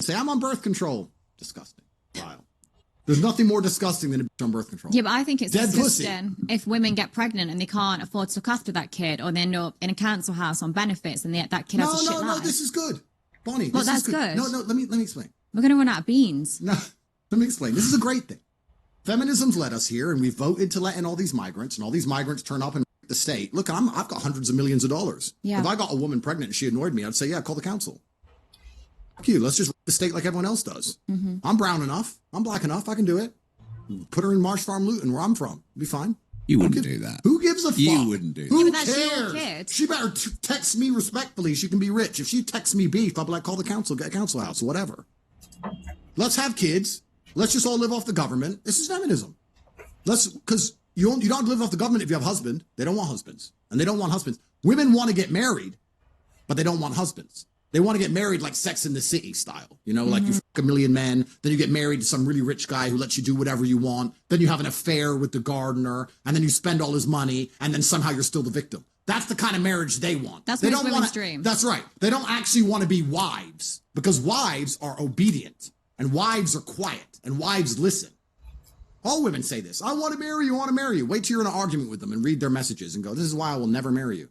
say, I'm on birth control. Disgusting. Vile. There's nothing more disgusting than a bitch on birth control. Yeah, but I think it's Dead disgusting if women get pregnant and they can't afford to look after that kid, or they end up in a council house on benefits and that kid has a shit life. No, this is good. Bonnie, Well, this is that's good. No, let me explain. We're going to run out of beans. No, let me explain. This is a great thing. Feminism's led us here, and we voted to let in all these migrants, and all these migrants turn up and the state. Look, I've got hundreds of millions of dollars. Yeah. If I got a woman pregnant and she annoyed me, I'd say, yeah, call the council. Fuck you. Let's just the state like everyone else does. Mm-hmm. I'm brown enough. I'm black enough. I can do it. Put her in Marsh Farm, Luton, where I'm from. Be fine. You wouldn't do that. Who gives a fuck? You wouldn't do that. Who Yeah, but that's your cares? kid. She better text me respectfully. She can be rich. If she texts me beef, I'll be like, call the council, get a council house, whatever. Let's have kids. Let's just all live off the government. This is feminism. Because you don't live off the government if you have a husband. They don't want husbands. And they don't want husbands. Women want to get married, but they don't want husbands. They want to get married like Sex in the City style. You know, like you fuck a million men, then you get married to some really rich guy who lets you do whatever you want. Then you have an affair with the gardener, and then you spend all his money, and then somehow you're still the victim. That's the kind of marriage they want. That's they most don't women's wanna, dream. That's right. They don't actually want to be wives, because wives are obedient, and wives are quiet, and wives listen. All women say this. I want to marry you, I want to marry you. Wait till you're in an argument with them and read their messages and go, this is why I will never marry you.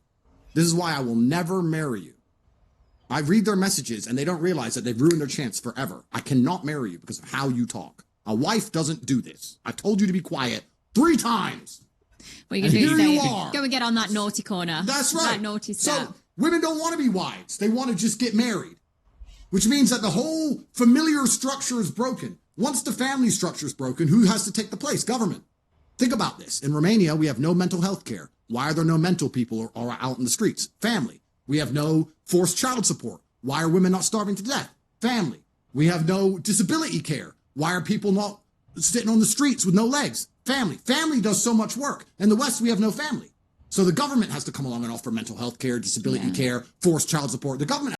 This is why I will never marry you. I read their messages and they don't realize that they've ruined their chance forever. I cannot marry you because of how you talk. A wife doesn't do this. I told you to be quiet 3 times. What are you going to do? Here you are. Go and get on that naughty corner. That's right. That naughty step. So women don't want to be wives. They want to just get married, which means that the whole familiar structure is broken. Once the family structure is broken, who has to take the place? Government. Think about this. In Romania, we have no mental health care. Why are there no mental people or out in the streets? Family. We have no forced child support. Why are women not starving to death? Family. We have no disability care. Why are people not sitting on the streets with no legs? Family. Family does so much work. In the West, we have no family. So the government has to come along and offer mental health care, disability care, forced child support. The government